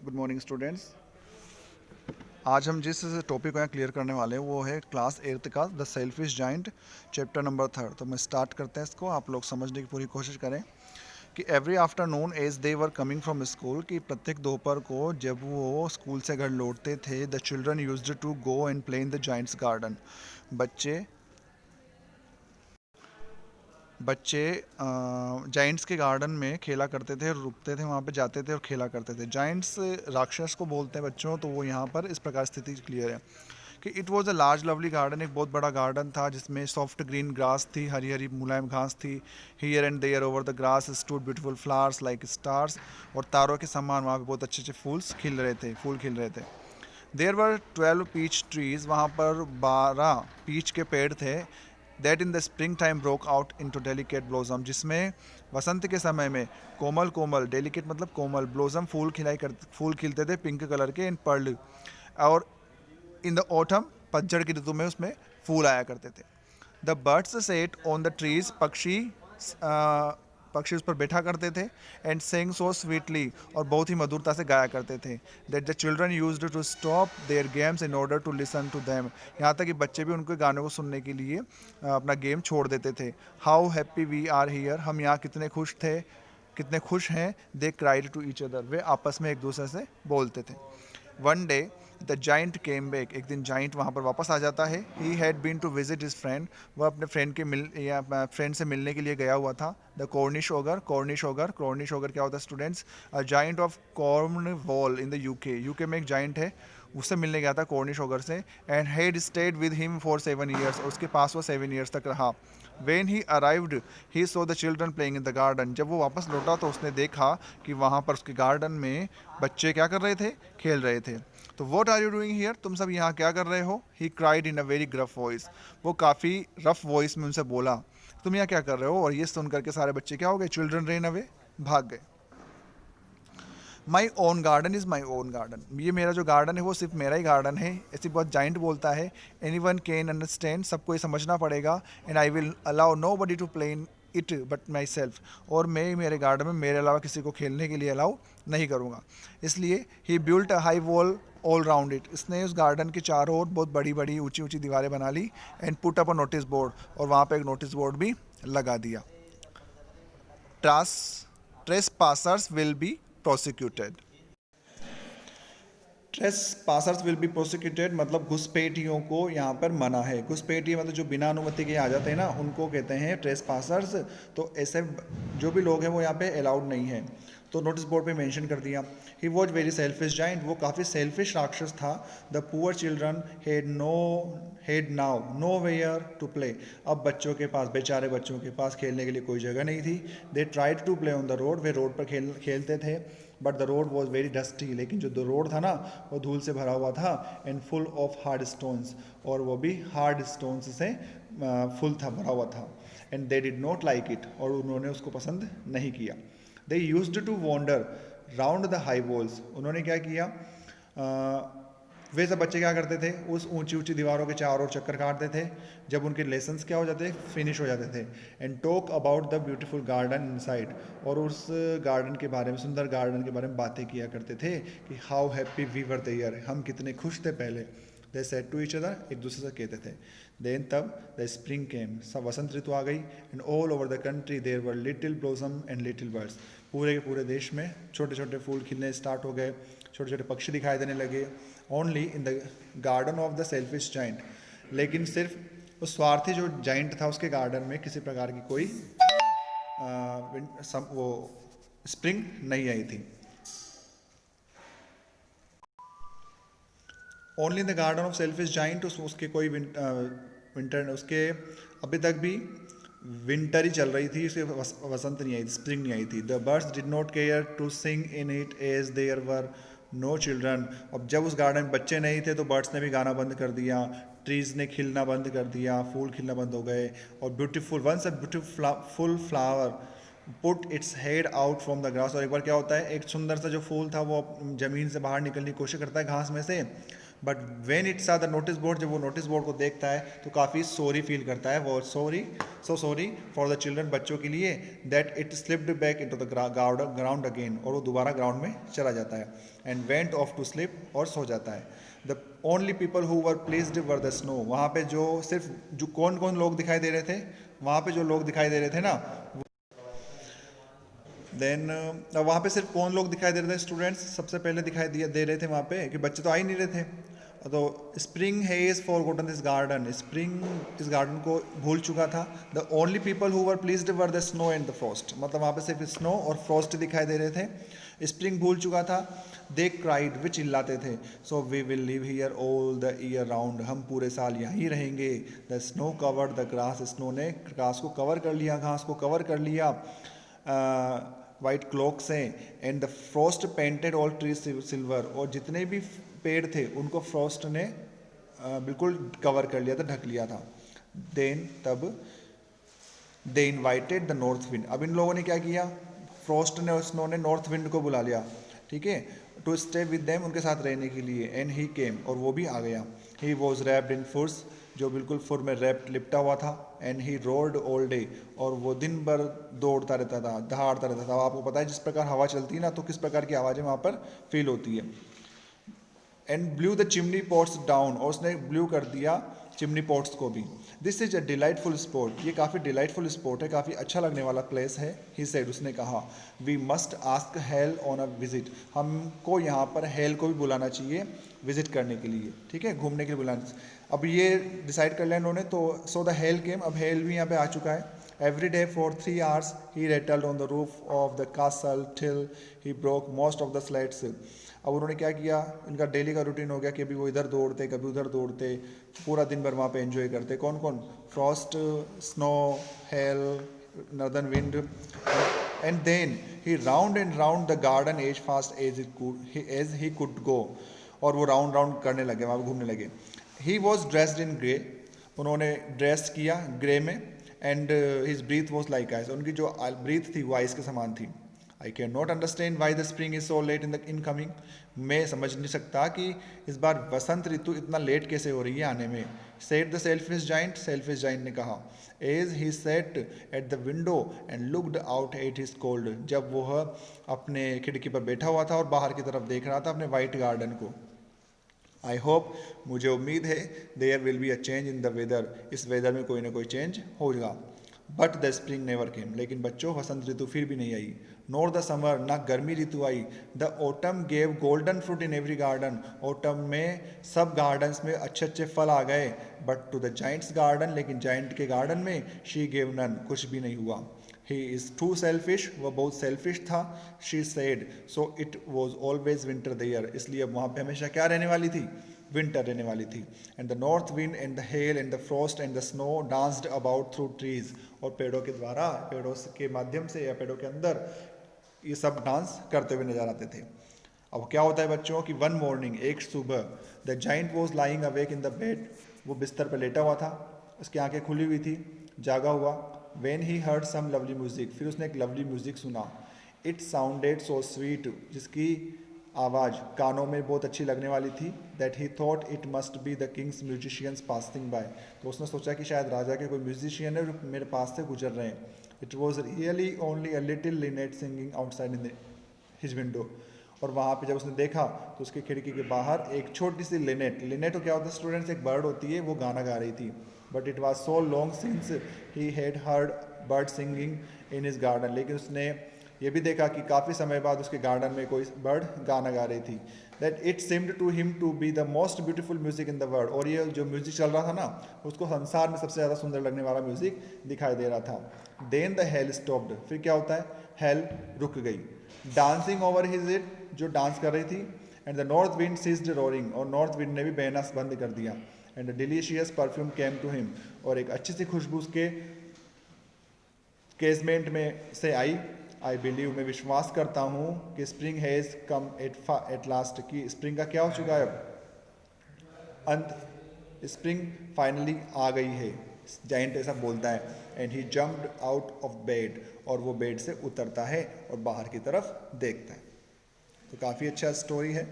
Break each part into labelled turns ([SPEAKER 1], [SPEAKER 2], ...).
[SPEAKER 1] Good morning students. आज हम जिस टॉपिक को यहाँ क्लियर करने वाले हैं वो है क्लास 8th का the selfish giant chapter number 3। तो मैं स्टार्ट करते हैं इसको, आप लोग समझने की पूरी कोशिश करें कि every afternoon as they were coming from school, कि प्रत्येक दोपहर को जब वो स्कूल से घर लौटते थे, the children used to go and play in the giant's garden. बच्चे बच्चे जाइंट्स के गार्डन में खेला करते थे, रुकते थे वहाँ पे, जाते थे और खेला करते थे। जाइंट्स राक्षस को बोलते हैं बच्चों, तो वो यहाँ पर इस प्रकार स्थिति क्लियर है कि it was a large lovely garden, एक बहुत बड़ा गार्डन था जिसमें सॉफ्ट ग्रीन ग्रास थी, हरी हरी मुलायम घास थी। Here and there over the grass stood beautiful flowers like stars, और तारों के समान वहाँ पे बहुत अच्छे अच्छे फूल खिल रहे थे। देयर वर 12 पीच ट्रीज, वहाँ पर 12 पीच के पेड़ थे। That in the spring time broke out into delicate blossom, जिसमें वसंत के समय में कोमल कोमल, डेलिकेट मतलब कोमल, ब्लोजम फूल खिलते थे पिंक कलर के, इन पर्ल। और इन द ऑटम, पतझड़ की ऋतु में उसमें फूल आया करते थे। The birds set on the trees, पक्षी उस पर बैठा करते थे। एंड सेंग सो स्वीटली, और बहुत ही मधुरता से गाया करते थे। That the children used to stop their games in order to listen to them, यहाँ तक कि बच्चे भी उनके गानों को सुनने के लिए अपना गेम छोड़ देते थे। How happy we are here, हम यहाँ कितने खुश हैं। They cried to each other, वे आपस में एक दूसरे से बोलते थे। One day the giant came back, एक दिन जाइंट वहाँ पर वापस आ जाता है। He had been to visit his friend, वह अपने फ्रेंड से मिलने के लिए गया हुआ था। द कॉर्निश ओगर क्या होता है students? A giant of Cornwall in the UK में एक जाइंट है, उससे मिलने गया था कॉर्निश ओगर से। And had stayed with him for 7 years, और उसके पास वो 7 years तक रहा। When he arrived he so the children playing in the garden, जब वो वापस लौटा तो उसने देखा कि वहाँ पर उसके गार्डन में बच्चे क्या कर रहे थे? खेल रहे थे। तो what are you doing here, तुम सब यहाँ क्या कर रहे हो? He cried in a very gruff voice, वो काफ़ी रफ वॉइस में उनसे बोला, तुम यहाँ क्या कर रहे हो? और ये सुन करके सारे बच्चे क्या हो गए? चिल्ड्रन रेन अवे, भाग गए। My own garden is my own garden, ये मेरा जो गार्डन है वो सिर्फ मेरा ही गार्डन है, ऐसी बहुत जाइंट बोलता है। एनी वन कैन अंडरस्टैंड, सबको ये समझना पड़ेगा। And I will allow nobody to play in it but myself, और मैं मेरे गार्डन में मेरे अलावा किसी को खेलने के लिए अलाउ नहीं करूँगा। इसलिए he built a high wall all round it, इसने उस गार्डन के चारों ओर बहुत बड़ी बड़ी ऊंची ऊंची दीवारें बना ली। And put up a notice board, और वहाँ पे एक नोटिस बोर्ड भी लगा दिया। Tres trespassers will be prosecuted. Trespassers will be prosecuted मतलब घुसपैठियों को यहाँ पर मना है। घुसपैठिए मतलब जो बिना अनुमति के आ जाते हैं ना, उनको कहते हैं ट्रेस पासर्स। तो ऐसे जो भी लोग हैं वो यहाँ पे अलाउड नहीं है। तो नोटिस बोर्ड पे मेंशन कर दिया। He was very selfish giant, वो काफ़ी सेल्फिश राक्षस था। The poor children had now nowhere to play, अब बच्चों के पास, बेचारे बच्चों के पास खेलने के लिए कोई जगह नहीं थी। They tried to play on the road, वे रोड पर खेलते थे। But the road was very dusty, लेकिन जो रोड था ना वो धूल से भरा हुआ था। And full of hard stones, और वो भी हार्ड स्टोन्स से फुल था, भरा हुआ था। And they did not like it, और उन्होंने उसको पसंद नहीं किया। They used to wander round the high walls, उन्होंने क्या किया, वे सब बच्चे क्या करते थे? उस ऊंची ऊंची दीवारों के चारों ओर चक्कर काटते थे जब उनके लेसन्स क्या हो जाते, फिनिश हो जाते थे। And talk about the beautiful garden inside, और उस गार्डन के बारे में, सुंदर गार्डन के बारे में बातें किया करते थे कि how happy we were there, हम कितने खुश थे पहले। They said to each other, एक दूसरे से कहते थे। देन तब द स्प्रिंग केम, सब वसंत ऋतु आ गई। And all over the country there were little blossom and little birds, पूरे के पूरे देश में छोटे छोटे फूल खिलने स्टार्ट हो गए, छोटे छोटे पक्षी दिखाई देने लगे। Only in the garden of the selfish giant, लेकिन सिर्फ उस स्वार्थी जो जाइंट था उसके गार्डन में किसी प्रकार की कोई वो स्प्रिंग नहीं आई थी। Only in the garden of selfish giant, उसके कोई विंटर, उसके अभी तक भी विंटर ही चल रही थी, उसके वसंत नहीं आई थी, स्प्रिंग नहीं आई थी। The birds did not care to sing in it as there were no children, अब जब उस गार्डन में बच्चे नहीं थे तो बर्ड्स ने भी गाना बंद कर दिया, ट्रीज ने खिलना बंद कर दिया, फूल खिलना बंद हो गए। और beautiful once a beautiful flower put its head out from the grass, और एक बार क्या होता है, एक सुंदर सा जो फूल था वो ज़मीन से बाहर निकलने की कोशिश करता है घास में से, बट वेन इट सा द नोटिस बोर्ड, जब वो नोटिस बोर्ड को देखता है तो काफ़ी सॉरी फील करता है वो, सॉरी फॉर द चिल्ड्रन, बच्चों के लिए, that it slipped back into the ground again, और वो दोबारा ग्राउंड में चला जाता है, and went off to sleep, और सो जाता है। The only people who were pleased were the snow, वहाँ पे जो सिर्फ जो कौन कौन लोग दिखाई दे रहे थे, वहाँ पे जो लोग दिखाई दे रहे थे ना, देन वहाँ पे सिर्फ कौन लोग दिखाई दे रहे थे, स्टूडेंट्स सबसे पहले दिखाई दे रहे थे वहाँ पे, कि बच्चे तो आ ही नहीं रहे थे। तो spring has forgotten this garden, spring इस गार्डन को भूल चुका था। The only people who were pleased were the snow and the Frost, मतलब वहाँ पे सिर्फ स्नो और फ्रॉस्ट दिखाई दे रहे थे, स्प्रिंग भूल चुका था। दे क्राइड, वे चिल्लाते थे, so we will live here all the year round, हम पूरे साल यहीं रहेंगे। The snow covered the grass, snow ने ग्रास को कवर कर लिया, घास को कवर कर लिया वाइट क्लॉक से, and the frost painted all trees silver, और जितने भी पेड़ थे उनको फ्रॉस्ट ने बिल्कुल कवर कर लिया था, ढक लिया था। देन तब दे इन्वाइटेड द नॉर्थ विंड, अब इन लोगों ने क्या किया, फ्रॉस्ट ने और स्नो ने नॉर्थ विंड को बुला लिया, ठीक है, टू स्टे विद देम, उनके साथ रहने के लिए, एंड ही केम, और वो भी आ गया। ही वॉज रैप्ड इन फुर्स, जो बिल्कुल फुर में रैप्ड लिपटा हुआ था, and he road all day, और वो दिन भर दौड़ता रहता था, दहाड़ता रहता था। आपको पता है जिस प्रकार हवा चलती है ना, तो किस प्रकार की आवाज़ें वहाँ पर फील होती है। And blue the chimney pots down, और उसने ब्लू कर दिया चिमनी पॉट्स को भी। This is a delightful spot, ये काफ़ी डिलाइटफुल स्पॉट है, काफ़ी अच्छा लगने वाला प्लेस है। ही सेड, उसने कहा, we must ask hail on a visit, हमको यहाँ पर हेल को भी बुलाना चाहिए विजिट करने के लिए, ठीक है, घूमने के लिए बुलाना। अब ये डिसाइड कर लिया इन्होंने, तो सो द हेल केम, अब हेल भी यहाँ पे आ चुका है। Every day for 3 hours he rattled on the roof of the castle till he broke most of the slates. अब उन्होंने क्या किया, इनका डेली का रूटीन हो गया कि अभी वो इधर दौड़ते कभी उधर दौड़ते, पूरा दिन भर वहाँ पे एंजॉय करते। कौन कौन, frost, snow, hail, northern wind, and then he round and round the garden as fast as he could go, और वो राउंड राउंड करने लगे, वहाँ घूमने लगे। He was dressed in grey, उन्होंने ड्रेस किया ग्रे में, and his breath was like ice, उनकी जो ब्रीथ थी वो आइस के समान थी। I can not understand why the spring is so late in coming, मैं समझ नहीं सकता कि इस बार वसंत ऋतु इतना लेट कैसे हो रही है आने में। सेट द सेल्फिश जाइंट ने कहा, as he sat at the window and looked out at his cold, जब वह अपने खिड़की पर बैठा हुआ था और बाहर की तरफ देख रहा था अपने वाइट गार्डन को। आई होप, मुझे उम्मीद है, there will be a change in the weather, इस वेदर में कोई ना कोई चेंज होगा। But the spring never came, लेकिन बच्चों वसंत ऋतु फिर भी नहीं आई। नॉर द समर, ना गर्मी ऋतु आई। The autumn gave golden fruit in every garden, autumn में सब गार्डन्स में अच्छे अच्छे फल आ गए। But to the giant's garden, लेकिन जाइंट के गार्डन में शी गेव नन, कुछ भी नहीं हुआ। ही इज़ टू सेल्फिश, वह बहुत सेल्फिश था। She said, so it was always winter there, इसलिए अब वहाँ पे हमेशा क्या रहने वाली थी, विंटर रहने वाली थी। And the north wind and the hell and the Frost and the snow danced about through trees, और पेड़ों के द्वारा, पेड़ों के माध्यम से या पेड़ों के अंदर ये सब डांस करते हुए नजर आते थे। अब क्या होता है बच्चों कि वन मॉर्निंग, एक सुबह, the giant was lying awake in the bed, वो बिस्तर पर लेटा हुआ था, उसकी आंखें खुली हुई थी, जागा हुआ। When he heard some lovely music, फिर उसने एक लवली म्यूजिक सुना। इट साउंडेड सो स्वीट, जिसकी आवाज़ कानों में बहुत अच्छी लगने वाली थी। That he thought it must be the king's musicians passing by, तो उसने सोचा कि शायद राजा के कोई म्यूजिशियन है जो मेरे पास से गुजर रहे हैं। It was really only a little Lynette singing outside in his window, और वहाँ पे जब उसने देखा तो उसकी खिड़की के बाहर एक छोटी सी लिनेट, लिनेट तो क्या होता है स्टूडेंट्स, एक बर्ड होती है, वो गाना गा रही थी। But it was so long since he had heard bird singing in his garden, लेकिन उसने ये भी देखा कि काफ़ी समय बाद उसके गार्डन में कोई बर्ड गाना गा रही थी। That it seemed to him to be the most beautiful music in the world, और ये जो म्यूजिक चल रहा था ना, उसको संसार में सबसे ज़्यादा सुंदर लगने वाला म्यूजिक दिखाई दे रहा था। देन द हेल स्टॉप्ड, फिर क्या होता है, हेल रुक गई। डांसिंग ओवर हिज इट, जो डांस कर रही थी। And the north wind ceased roaring, और नॉर्थ विंड ने भी बहना बंद कर दिया। And the delicious perfume came to him, और एक अच्छी सी खुशबू उसके केसमेंट में से आई। आई बिलीव, मैं विश्वास करता हूँ कि spring has come at last, कि स्प्रिंग का क्या हो चुका है अब, अंत, स्प्रिंग फाइनली आ गई है, जाइंट ऐसा बोलता है। And he jumped out of bed, और वो बेड से उतरता है और बाहर की तरफ देखता है। तो काफ़ी अच्छा स्टोरी है।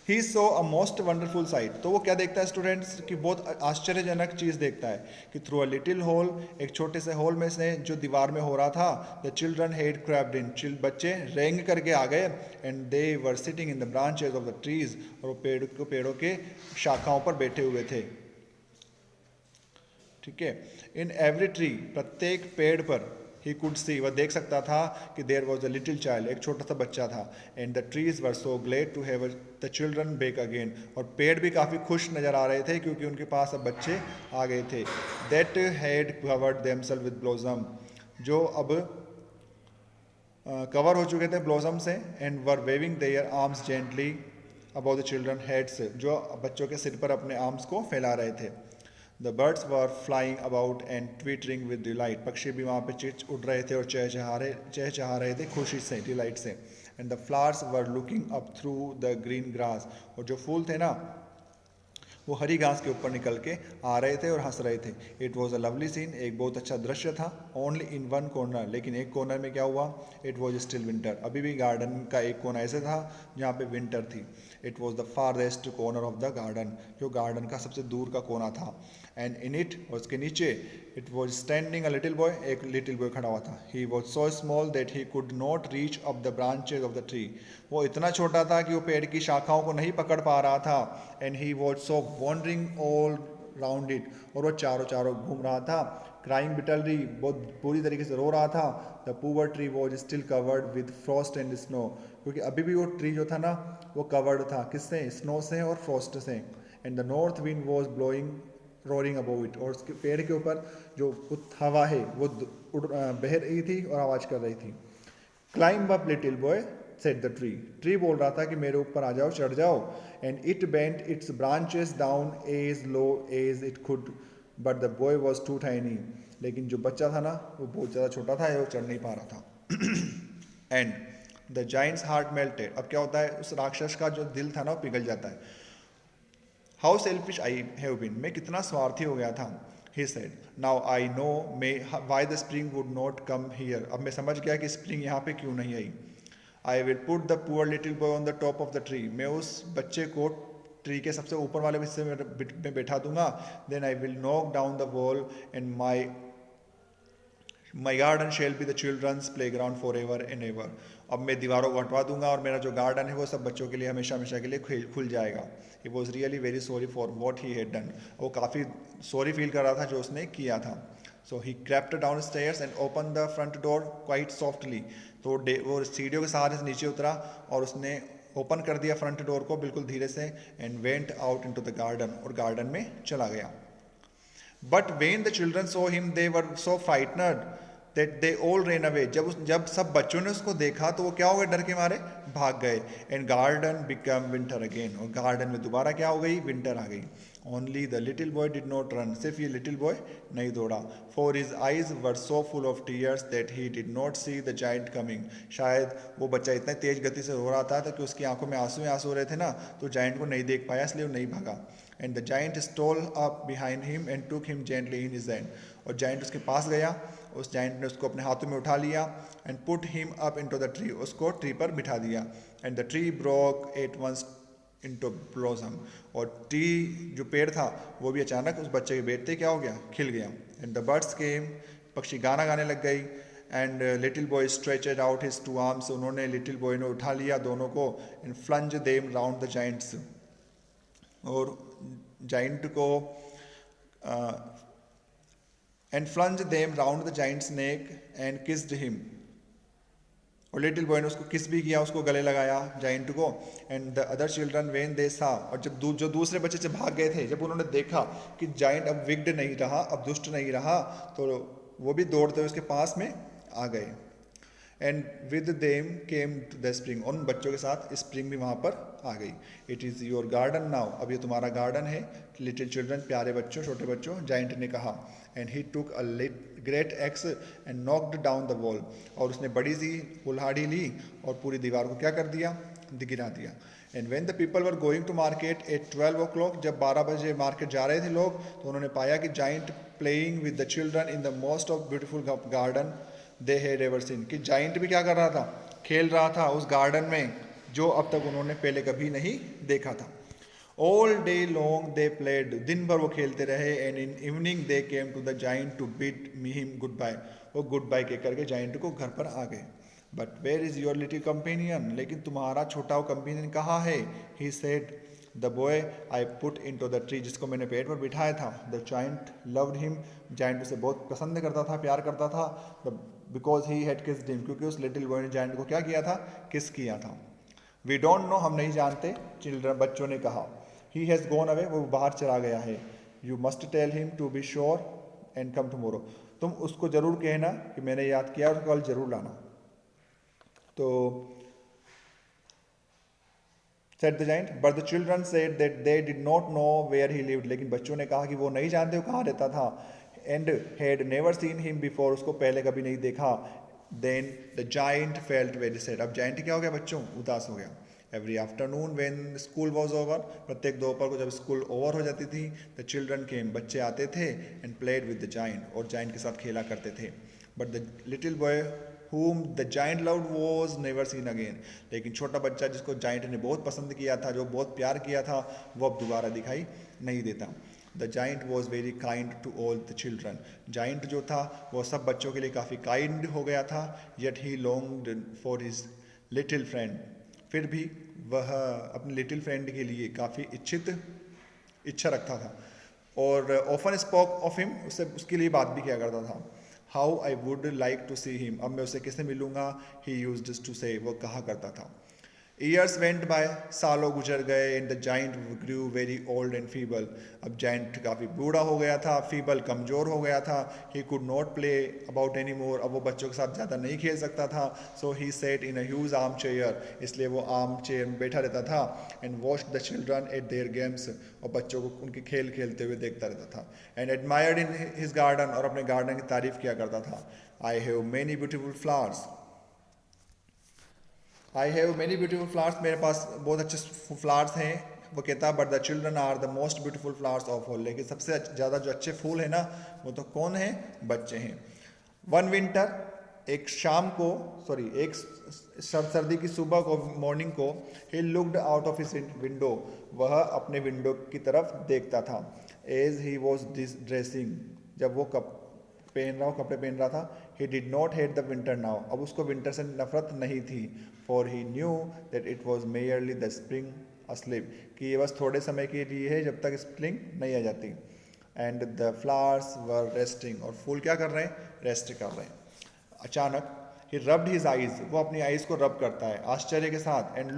[SPEAKER 1] ही सो अ मोस्ट वंडरफुल साइट। तो वो क्या देखता है स्टूडेंट्स कि बहुत आश्चर्यजनक चीज़ देखता है कि थ्रू अ लिटिल होल, एक छोटे से होल में से जो दीवार में हो रहा था, द चिल्ड्रन हेड क्रैब्ड इन, बच्चे रेंग करके आ गए, and they were sitting in the branches of the trees, और वो पेड़ों के शाखाओं पर बैठे हुए थे। ठीक है, इन एवरी ट्री, प्रत्येक पेड़ पर, ही कुड सी, वह देख सकता था कि there was a little child, एक छोटा सा बच्चा था, and the trees were so glad to have the children back again, और पेड़ भी काफ़ी खुश नज़र आ रहे थे क्योंकि उनके पास अब बच्चे आ गए थे। That had covered themselves with blossom, जो अब कवर हो चुके थे ब्लॉसम से, and were waving their arms gently about the children heads, जो बच्चों के सिर पर अपने आर्म्स को फैला रहे थे। The birds were flying about and twittering with delight, पक्षी भी वहाँ पे चिच उड़ रहे थे और चहचहा रहे थे खुशी से, डिलाइट से। And the flowers were looking up through the green grass, और जो फूल थे ना वो हरी घास के ऊपर निकल के आ रहे थे और हंस रहे थे। It was a lovely scene, एक बहुत अच्छा दृश्य था। ओनली इन वन कॉर्नर, लेकिन एक कॉर्नर में क्या हुआ, इट वॉज स्टिल विंटर, अभी भी गार्डन का एक कोना ऐसे था जहाँ पे विंटर थी। It was the forest corner of the garden, जो गार्डन का सबसे दूर का कोना था। एंड इन इट, और उसके नीचे, it was standing a little boy, एक लिटिल बॉय खड़ा हुआ था। ही was so small that he could not reach up the branches of the tree, वो इतना छोटा था कि वो पेड़ की शाखाओं को नहीं पकड़ पा रहा था। And he was so wandering all round it, और वो चारों घूम रहा था। क्राइंग बिटरली, बहुत पूरी तरीके से रो रहा था। The poor tree was still covered with Frost and snow, क्योंकि अभी भी वो ट्री जो था ना वो कवर्ड था, किससे, स्नो से और फ्रॉस्ट से। And the north wind was blowing roaring about it, और उसके पेड़ के ऊपर जो हवा है वो बह रही थी और आवाज़ कर रही थी। Climb up little boy, set the tree, tree बोल रहा था कि मेरे ऊपर आ जाओ, चढ़ जाओ। And it bent its branches down as low as it could, but the boy was too tiny, लेकिन जो बच्चा था ना वो बहुत ज़्यादा छोटा था, वो चढ़ नहीं पा रहा था। And the Giants heart melted, अब क्या होता है, उस राक्षस का जो दिल था ना वो पिघल जाता है। How selfish I have been, मैं कितना स्वार्थी हो गया था। He said, now I know may why the spring would not come here, अब मैं समझ गया कि स्प्रिंग यहाँ पे क्यों नहीं आई। I will put the poor little boy on the top of the tree, मैं उस बच्चे को ट्री के सबसे ऊपर वाले हिस्से में बैठा दूंगा। Then I will knock down the wall and my garden shall be the children's playground for ever and ever, अब मैं दीवारों को हटवा दूंगा और मेरा जो गार्डन है वो सब बच्चों के लिए हमेशा हमेशा के लिए खुल जाएगा। He was really very sorry for what he had done, वो काफ़ी सॉरी फील कर रहा था जो उसने किया था। So he crept down stairs and open the front door quite softly, तो वो सीढ़ियों के सहारे से नीचे उतरा और उसने ओपन कर दिया फ्रंट डोर को बिल्कुल धीरे से। And went out into the garden, और गार्डन में चला गया। But when the children saw him they were so frightened that they all ran away, जब सब बच्चों ने उसको देखा तो वो क्या हो गए, डर के मारे भाग गए। And garden become winter again, और गार्डन में दोबारा क्या हो गई, विंटर आ गई। Only the little boy did not run, सिर्फ ये लिटिल बॉय नहीं दौड़ा। For his eyes were so full of tears that he did not see the giant coming, शायद वो बच्चा इतने तेज गति से रो रहा था कि उसकी आंखों में आंसू आंसू हो रहे थे ना, तो जाइंट को नहीं देख पाया, इसलिए वो नहीं भागा। And the giant stole up behind him and took him gently in his hand, और जाइंट उसके पास गया, उस जाइंट ने उसको अपने हाथों में उठा लिया। And put him up into the tree, उसको ट्री पर बिठा दिया। And the tree broke at once into blossom, और ट्री जो पेड़ था वो भी अचानक उस बच्चे के बैठते क्या हो गया, खिल गया। एंड द बर्ड्स केम, पक्षी गाना गाने लग गई। And little boy stretched out his two arms, उन्होंने लिटिल बॉय ने उठा लिया दोनों को। And flung them round the giant's, और जाइंट को and flung them round the giant's neck and kissed him, और लिटिल बॉय ने उसको किस भी किया, उसको गले लगाया जाइंट को। And the other children when they सा, और जब जो दूसरे बच्चे से भाग गए थे, जब उन्होंने देखा कि जाइंट अब विग्ड नहीं रहा, अब दुष्ट नहीं रहा, तो वो भी दौड़ते हुए उसके पास में आ गए। And with them came to the spring, उन बच्चों के साथ स्प्रिंग भी वहाँ पर आ गई। It is your garden now, अब ये तुम्हारा गार्डन है लिटिल चिल्ड्रन, प्यारे बच्चों, छोटे बच्चों, जाइंट ने कहा। And he took a great x and knocked down the wall, और उसने बड़ी सी कुल्हाड़ी ली और पूरी दीवार को क्या कर दिया, गिरा दिया। And when the people were going to market at 12 o'clock, जब 12 बजे मार्केट जा रहे थे लोग, तो उन्होंने पाया कि giant playing with the children in the most of beautiful garden they had ever seen, कि जाइंट भी क्या कर रहा था, खेल रहा था उस गार्डन में जो अब तक उन्होंने पहले कभी नहीं देखा था। All day long they played, दिन भर वो खेलते रहे। And in evening they came to the giant to bid me him good bye, वो गुड बाय के करके जाइंट को घर पर आ गए। But where is your little companion, लेकिन तुम्हारा छोटा वो कंपेनियन कहाँ है? He said the boy I put in to the tree, जिसको मैंने पेड़ पर बिठाया था। द जाइंट लव्ड हिम, जाइंट उसे बहुत पसंद करता था, प्यार करता था। Because he had kissed him, क्योंकि उस लिटिल बॉय ने जाइंट को क्या किया था? किस किया था। वी डोंट नो, हम नहीं जानते। चिल्ड्रन, बच्चों ने कहा। ही हैज़ गॉन अवे, वो बाहर चला गया है। You must tell him to be sure and come tomorrow, तुम उसको जरूर कहना कि मैंने याद किया और कल जरूर लाना। तो said the giant, but the children said that they did not know where he lived, लेकिन बच्चों ने कहा कि वो नहीं जानते वो कहाँ रहता था। and had never seen him before, उसको पहले कभी नहीं देखा। then the giant felt very sad, अब giant क्या हो गया बच्चों? उदास हो गया। every afternoon when school was over, प्रत्येक दोपहर को जब स्कूल ओवर हो जाती थी, the children came, बच्चे आते थे and played with the giant, और giant के साथ खेला करते थे। but the little boy whom the giant loved was never seen again, लेकिन छोटा बच्चा जिसको जाइंट ने बहुत पसंद किया था, जो बहुत प्यार किया था, वो अब दोबारा दिखाई नहीं देता। The giant was very kind to all the children, giant जो था वो सब बच्चों के लिए काफ़ी काइंड हो गया था। Yet he longed for his little friend, फिर भी वह अपने लिटिल फ्रेंड के लिए काफ़ी इच्छा रखता था। और ऑफन स्पोक ऑफ हिम, उससे उसके लिए बात भी किया करता था। How I would like to see him, अब मैं उसे किससे मिलूंगा? ही यूज्ड टू से, वो कहा करता था। ईयर्स वेंट बाय, सालों गुजर गए। And the giant grew very old and feeble, अब जाइंट काफ़ी बूढ़ा हो गया था, फीबल कमज़ोर हो गया था। He could not play about any more, अब वो बच्चों के साथ ज़्यादा नहीं खेल सकता था। So he sat in a huge arm chair, इसलिए वो आर्म चेयर में बैठा रहता था। And watched the children at their games, और बच्चों को उनके खेल खेलते हुए देखता रहता था। And admired in his garden, और अपने गार्डन की तारीफ किया करता था। I have many beautiful flowers, I have many beautiful flowers, मेरे पास बहुत अच्छे फ्लावर्स हैं। वो कहता है but the children are the most beautiful flowers of all, लेकिन सबसे ज़्यादा जो अच्छे फूल हैं ना, वो तो कौन है? बच्चे हैं। वन विंटर, एक शाम को, एक सर्दी की सुबह को, मॉर्निंग को, he looked out of his window, वह अपने विंडो की तरफ देखता था। एज ही वॉज ड्रेसिंग, जब वो कपड़े पहन रहा था। He did not hate the winter now, अब उसको विंटर से नफरत नहीं थी। For he knew that it was merely the spring asleep, कि ये बस थोड़े समय के लिए है, जब तक स्प्रिंग नहीं आ जाती। And the flowers were resting, और फूल क्या कर रहे हैं? रेस्ट कर रहे हैं। अचानक ही रब्ड हिज आइज, वो अपनी आइज को रब करता है आश्चर्य के साथ। एंड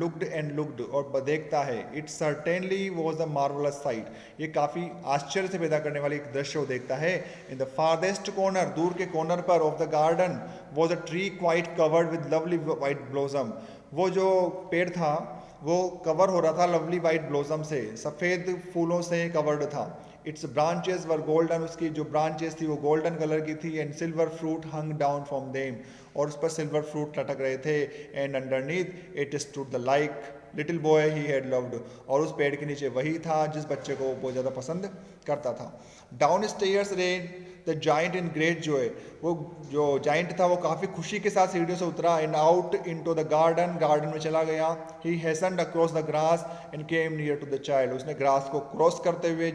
[SPEAKER 1] लुक्ड, और देखता है। It certainly was a marvellous site, ये काफ़ी आश्चर्य से पैदा करने वाली एक दृश्य वो देखता है। इन द फारदेस्ट कॉर्नर, दूर के कॉर्नर पर of the garden, was a tree quite covered with lovely white blossom, वो जो पेड़ था वो कवर हो रहा था लवली वाइट ब्लॉसम से, सफ़ेद फूलों से कवर्ड था। इट्स ब्रांचेस वर गोल्डन, उसकी जो ब्रांचेस थी वो गोल्डन कलर की थी। And silver fruit hung down from them, और उस पर सिल्वर फ्रूट लटक रहे थे। And underneath it stood the like little boy he had loved, और उस पेड़ के नीचे वही था जिस बच्चे को वो बहुत ज़्यादा पसंद करता था। Down stairs rain the giant in great Joy, वो जो जाइंट था वो काफ़ी खुशी के साथ सीढ़ियों से उतरा। And out in to the garden में चला गया। He hastened across the grass and came near to the child, उसने ग्रास को क्रॉस करते हुए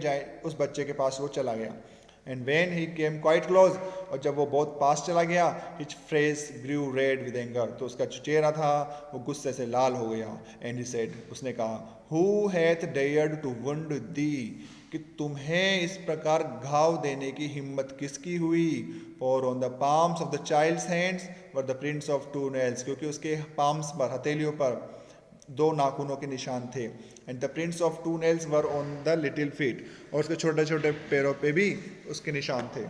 [SPEAKER 1] उस बच्चे के पास वो चला गया। And when he came quite close, और जब वो बहुत पास चला गया, his face grew red with anger, तो उसका जो चेहरा था वो गुस्से से लाल हो गया। एंड ही सेड, उसने कहा, who hath dared to wound thee, कि तुम्हें इस प्रकार घाव देने की हिम्मत किसकी हुई? For on the palms of the child's hands were the prints of 2 nails, क्योंकि उसके पाम्स पर, हथेलियों पर 2 नाखूनों के निशान थे। And the prints of 2 nails were on the little feet, और उसके छोटे छोटे पैरों पे भी उसके निशान थे।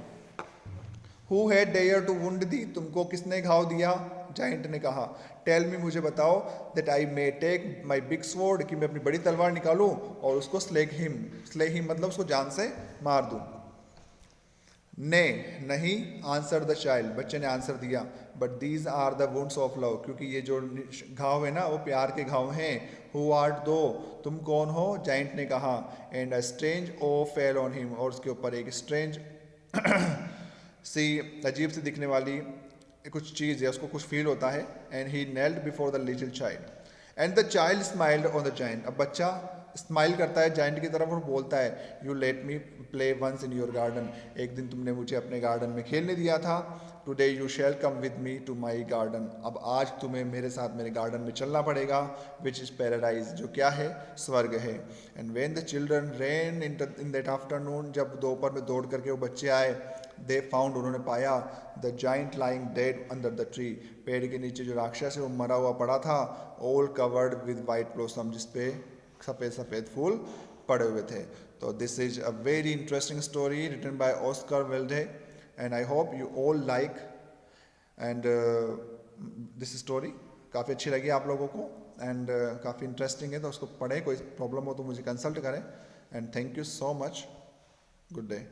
[SPEAKER 1] Who had dare to wound thee, तुमको किसने घाव दिया? जाइंट ने कहा। टेल मी, मुझे बताओ। That I may take my big sword, कि मैं अपनी बड़ी तलवार निकालूं और उसको स्ले हिम मतलब उसको जान से मार दूं। ने, नहीं। आंसर द चाइल्ड, बच्चे ने आंसर दिया। But these are the wounds of love, क्योंकि ये जो घाव है ना वो प्यार के घाव हैं। हु आर्ट दो, तुम कौन हो? जाइंट ने कहा। And a strange awe fell on him, और उसके ऊपर एक स्ट्रेंज सी, अजीब सी दिखने वाली कुछ चीज़ है, उसको कुछ फील होता है। And he nailed before the little child, and the child smiled on the giant, अब बच्चा स्माइल करता है जाइंट की तरफ और बोलता है, you let me play once in your garden, एक दिन तुमने मुझे अपने गार्डन में खेलने दिया था, today you shall come with me to my garden, अब आज तुम्हें मेरे साथ मेरे गार्डन में चलना पड़ेगा, विच इज़ पैराडाइज, जो क्या है, स्वर्ग है। And when the children rain in that afternoon, जब दोपहर में दौड़ करके वो बच्चे आए, दे फाउंड, उन्होंने पाया, the giant lying dead under the tree, पेड़ के नीचे जो राक्षस है वो मरा हुआ पड़ा था, all covered with white blossom, जिसपे सफ़ेद सफ़ेद फूल पड़े हुए थे। तो this is a very interesting story written by Oscar Wilde, and I hope you all like and this story काफ़ी अच्छी लगी आप लोगों को, एंड काफ़ी इंटरेस्टिंग है, तो उसको पढ़ें, कोई प्रॉब्लम हो तो मुझे कंसल्ट करें, and thank you so much, good day.